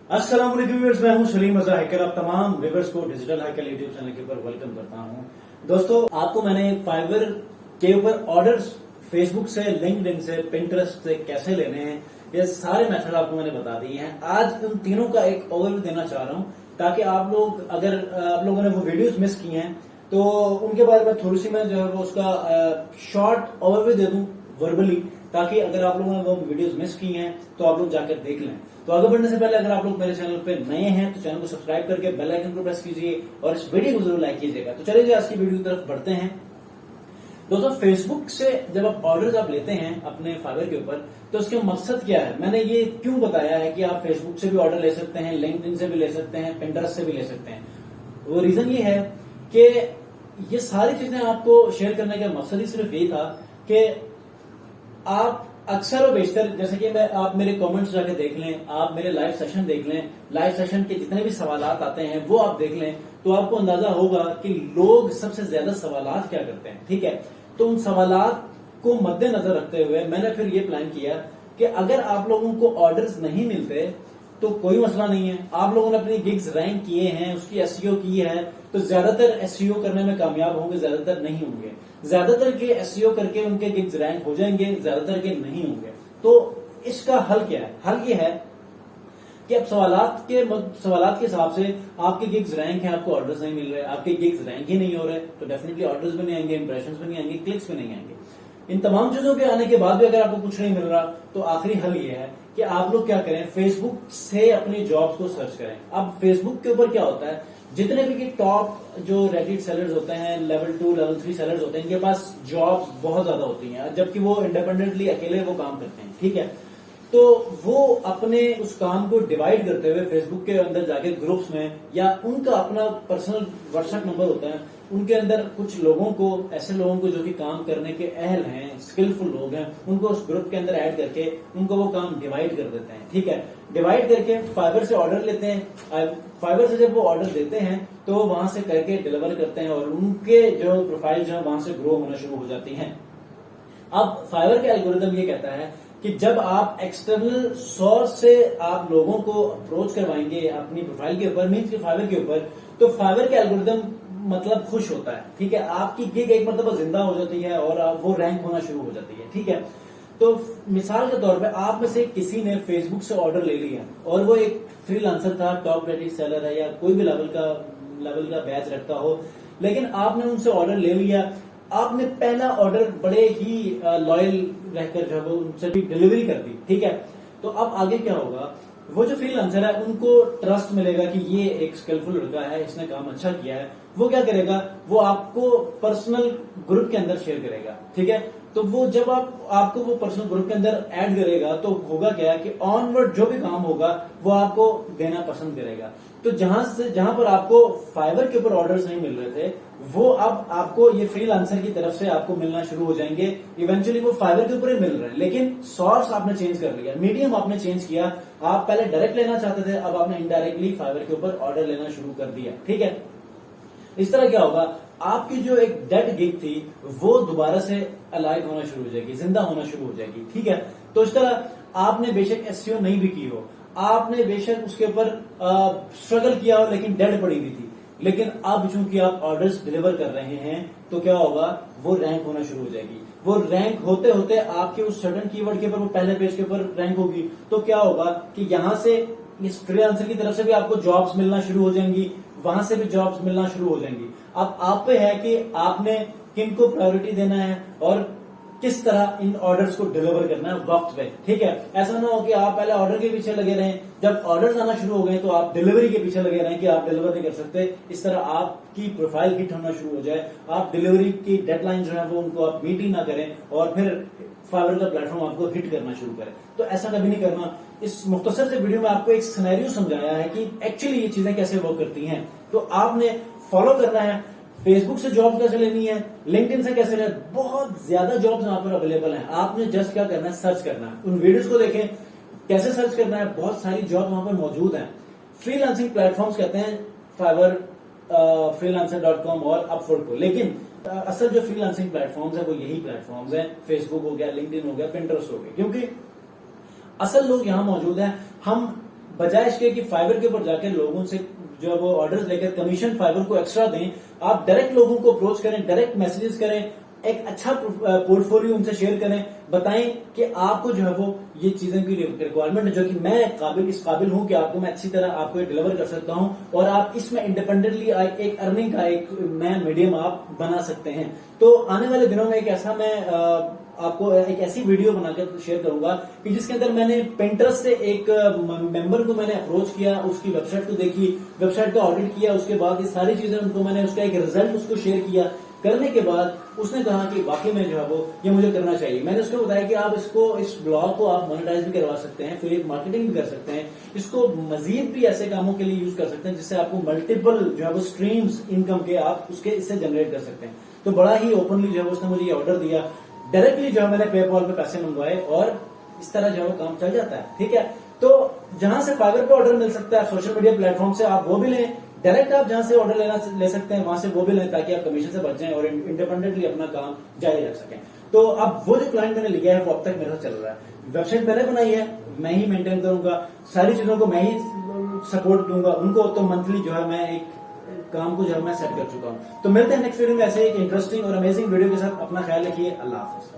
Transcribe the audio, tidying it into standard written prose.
अस्सलाम वालेकुम व्यूअर्स, मैं हूं सलीम रजा हैकर। आप तमाम व्यूअर्स को डिजिटल हैकर यूट्यूब चैनल के ऊपर वेलकम करता हूं। दोस्तों, आपको मैंने फाइवर के ऊपर ऑर्डर्स फेसबुक से, लिंक्डइन से, पिंटरेस्ट से कैसे लेने हैं, ये सारे मेथड आपको मैंने बता दिए हैं। आज उन तीनों का एक ओवरव्यू देना चाह रहा हूं ताकि आप लोग, अगर आप लोगों ने वो वीडियोस मिस की हैं तो उनके बारे में थोड़ी सी मैं जो है वो उसका शॉर्ट ओवरव्यू दे दूं वर्बली, ताकि अगर आप लोगों ने वो वीडियोस मिस की हैं तो आप लोग जाकर देख लें। तो आगे बढ़ने से पहले अगर आप लोग मेरे चैनल पे नए हैं तो चैनल को सब्सक्राइब करके बेल आइकन को प्रेस कीजिए और इस वीडियो को जरूर लाइक कीजिएगा। तो चलिए आज की वीडियो की तरफ बढ़ते हैं। दोस्तों, फेसबुक से जब आप ऑर्डर्स आप लेते हैं अपने फाइवर के ऊपर तो उसका मकसद क्या है, मैंने ये क्यों बताया है कि आप फेसबुक से भी ऑर्डर ले सकते हैं, लिंक्डइन से भी ले सकते हैं, पिंटरेस्ट से भी ले सकते हैं। वो रीजन ये है कि ये सारी चीजें आपको शेयर करने का मकसद ही सिर्फ ये था कि आप अक्सर और बेशतर, जैसे कि आप मेरे कमेंट्स जाके देख लें, आप मेरे लाइव सेशन देख लें, लाइव सेशन के जितने भी सवालात आते हैं वो आप देख लें, तो आपको अंदाजा होगा कि लोग सबसे ज्यादा सवालात क्या करते हैं। ठीक है, तो उन सवालात को मद्देनजर रखते हुए मैंने फिर ये प्लान किया कि अगर आप लोगों को ऑर्डर्स नहीं मिलते तो कोई मसला नहीं है, आप लोगों ने अपनी गिग्स रैंक किए हैं, उसकी एसईओ की है, तो ज्यादातर एसईओ करने में कामयाब होंगे, ज्यादातर नहीं होंगे। ज्यादातर के एसईओ करके उनके गिग्स रैंक हो जाएंगे, ज्यादातर के नहीं होंगे। तो इसका हल क्या है? हल ये है कि अब सवालात के हिसाब से आपके गिग्स रैंक है, आपको ऑर्डर्स नहीं मिल रहे, आपके गिग्स रैंक ही नहीं हो रहे, तो डेफिनेटली ऑर्डर्स भी नहीं आएंगे, इंप्रेशंस भी नहीं आएंगे, क्लिक्स भी नहीं आएंगे। इन तमाम चीजों के आने के बाद भी अगर आपको कुछ नहीं मिल रहा तो आखिरी हल ये है कि आप लोग क्या करें, फेसबुक से अपनी जॉब्स को सर्च करें। अब फेसबुक के ऊपर क्या होता है, जितने भी टॉप जो रेडिट सेलर्स होते हैं, लेवल 2 लेवल 3 सेलर्स होते हैं, इनके पास जॉब्स बहुत ज्यादा होती हैं, जबकि वो इंडिपेंडेंटली अकेले वो काम करते हैं। ठीक है, तो वो अपने उस काम को डिवाइड करते हुए फेसबुक के अंदर जाके ग्रुप्स में, या उनका अपना पर्सनल व्हाट्सएप नंबर होता है, उनके अंदर कुछ लोगों को, ऐसे लोगों को जो कि काम करने के अहल हैं, स्किलफुल लोग हैं, उनको उस ग्रुप के अंदर ऐड करके उनको वो काम डिवाइड कर देते हैं। ठीक है, डिवाइड करके फाइवर से ऑर्डर लेते हैं। फाइवर से जब वो ऑर्डर देते हैं तो वहां से करके डिलीवर करते हैं और उनके जो प्रोफाइल जो है वहां से ग्रो होना शुरू हो जाती हैं। अब फाइवर का एल्गोरिदम ये कहता है कि जब आप एक्सटर्नल सोर्स से आप लोगों को अप्रोच करवाएंगे अपनी प्रोफाइल के ऊपर, मीन्स के फाइवर के ऊपर, तो फाइवर का एल्गोरिदम मतलब खुश होता है। ठीक है, आपकी गिग एक मतलब जिंदा हो जाती है और वो रैंक होना शुरू हो जाती है। ठीक है, तो मिसाल के तौर पे आप में से किसी ने फेसबुक से ऑर्डर ले लिया और वो एक फ्रीलांसर था, टॉप रेटेड सेलर है, या कोई भी लेवल का बैच रखता हो, लेकिन आपने उनसे ऑर्डर ले लिया, आपने पहला ऑर्डर बड़े ही लॉयल रहकर जो है वो उनसे भी डिलीवरी कर दी। ठीक है, तो अब आगे क्या होगा, वो जो फ्रीलांसर है उनको ट्रस्ट मिलेगा कि ये एक स्किलफुल लड़का है, इसने काम अच्छा किया है। वो क्या करेगा, वो आपको पर्सनल ग्रुप के अंदर शेयर करेगा। ठीक है, तो वो जब आपको वो पर्सनल ग्रुप के अंदर ऐड करेगा तो होगा क्या कि ऑनवर्ड जो भी काम होगा वो आपको देना पसंद करेगा। तो जहां पर आपको फाइवर के ऊपर ऑर्डर्स नहीं मिल रहे थे, वो अब आपको ये फ्रीलांसर की तरफ से आपको मिलना शुरू हो जाएंगे। इवेंचुअली वो फाइवर के ऊपर ही मिल रहे हैं, लेकिन सोर्स आपने चेंज कर लिया, मीडियम आपने चेंज किया। आप पहले डायरेक्ट लेना चाहते थे, अब आपने इनडायरेक्टली फाइवर के ऊपर ऑर्डर लेना शुरू कर दिया। ठीक है, इस तरह क्या होगा, आपकी जो एक डेड गिग थी वो दोबारा से अलाइव होना शुरू हो जाएगी, जिंदा होना शुरू हो जाएगी। ठीक है, तो इस तरह आपने बेशक एसईओ नहीं भी की हो, आपने बेशक उसके ऊपर स्ट्रगल किया हो, लेकिन डेड पड़ी हुई थी, लेकिन अब चूंकि आप ऑर्डर्स डिलीवर कर रहे हैं तो क्या होगा, वो रैंक होना शुरू हो जाएगी। वो रैंक होते होते आपके उस सडन कीवर्ड के ऊपर, वो पहले पेज के ऊपर रैंक होगी, तो क्या होगा कि यहां से इस फ्रीलांसर की तरफ से भी आपको जॉब्स मिलना शुरू हो जाएंगी, वहां से भी जॉब्स मिलना शुरू हो जाएंगी। अब आप पे है कि आपने किनको प्रायोरिटी देना है और किस तरह इन ऑर्डर्स को डिलीवर करना है वक्त पे। ठीक है, ऐसा ना हो कि आप पहले ऑर्डर के पीछे लगे रहें, जब ऑर्डर्स आना शुरू हो गए तो आप डिलीवरी के पीछे लगे रहें कि आप डिलीवर नहीं कर सकते। इस तरह आपकी प्रोफाइल हिट होना शुरू हो जाए, आप डिलीवरी की डेडलाइन जो है वो उनको आप मीट ही ना करें और फिर फाइवर का प्लेटफॉर्म आपको हिट करना शुरू करे। तो ऐसा कभी नहीं करना। इस मुख्तसर से वीडियो में आपको एक सिनेरियो समझाया है कि एक्चुअली ये चीजें कैसे वर्क करती हैं। तो आपने फॉलो करना है, फेसबुक से जॉब कैसे लेनी है, लिंक्डइन से कैसे लेनी है, बहुत ज्यादा जॉब्स वहां पर अवेलेबल हैं। आपने जस्ट क्या करना है, सर्च करना है, उन वीडियोस को देखें कैसे सर्च करना है, बहुत सारी जॉब वहां पर मौजूद हैं। फ्रीलांसिंग प्लेटफॉर्म्स कहते हैं फाइवर, freelancer.com और अपवर्क को, लेकिन असल जो फ्रीलांसिंग प्लेटफॉर्म्स है वो यही प्लेटफॉर्म्स हैं, फेसबुक हो गया, लिंक्डइन हो गया, पिंटरेस्ट हो गया, क्योंकि असल लोग यहां मौजूद हैं। हम بجائے اس کے کہ فائبر کے اوپر جا کے لوگوں سے جو وہ آرڈرز لے کر کمیشن فائبر کو ایکسٹرا دیں، آپ ڈائریکٹ لوگوں کو اپروچ کریں، ڈائریکٹ میسجز کریں، ایک اچھا پورٹ فولیو ان سے شیئر کریں، بتائیں کہ آپ کو جو ہے وہ یہ چیزیں کی ریکوائرمنٹ ہے جو کہ میں اس قابل ہوں کہ آپ کو میں اچھی طرح آپ کو ڈیلیور کر سکتا ہوں، اور آپ اس میں انڈیپینڈنٹلی ایک ارننگ کا ایک نیا میڈیم آپ بنا سکتے ہیں۔ تو آنے والے دنوں میں ایک ایسا میں آپ کو ایک ایسی ویڈیو بنا کر شیئر کروں گا کہ جس کے اندر میں نے پنٹرسٹ سے ایک ممبر کو میں نے اپروچ کیا، اس کی ویب سائٹ کو دیکھی، ویب سائٹ کا آڈٹ کیا، اس کے بعد یہ ساری چیزیں ان کو میں نے اس کا ایک ریزلٹ اس کو شیئر کیا۔ کرنے کے بعد اس نے کہا کہ واقعی میں جو ہے وہ یہ مجھے کرنا چاہیے۔ میں نے اس کو بتایا کہ آپ اس بلاگ کو آپ مانیٹائز بھی کروا سکتے ہیں، پھر مارکیٹنگ بھی کر سکتے ہیں، اس کو مزید بھی ایسے کاموں کے لیے یوز کر سکتے ہیں جس سے آپ کو ملٹیپل جو ہے وہ اسٹریمز انکم کے آپ اس سے جنریٹ کر سکتے ہیں۔ تو بڑا ہی اوپنلی جو ہے اس نے مجھے یہ آرڈر دیا، ڈائریکٹلی جو ہے میں نے پے پال پہ پیسے منگوائے، اور اس طرح جو ہے وہ کام چل جاتا ہے۔ ٹھیک ہے، تو جہاں سے فائبر پہ آرڈر مل سکتا ہے سوشل میڈیا پلیٹ فارم سے آپ وہ بھی لیں، ڈائریکٹ آپ جہاں سے آرڈر لے سکتے ہیں وہاں سے وہ بھی لیں، تاکہ آپ کمیشن سے بچ جائیں اور انڈیپینڈنٹلی اپنا کام جاری رکھ سکیں۔ تو اب وہ جو کلائنٹ میں نے لیا ہے وہ اب تک میرا چل رہا ہے، ویب سائٹ میں نے بنائی ہے، میں ہی مینٹین کروں گا، ساری چیزوں کو میں ہی سپورٹ دوں گا ان کو، تو منتھلی جو ہے میں ایک کام کو جو ہے میں سیٹ کر چکا ہوں۔ تو ملتے ہیں نیکسٹ ویڈیو میں ایسے ایک انٹرسٹنگ اور امیزنگ ویڈیو کے ساتھ، اپنا خیال رکھیے، اللہ حافظ۔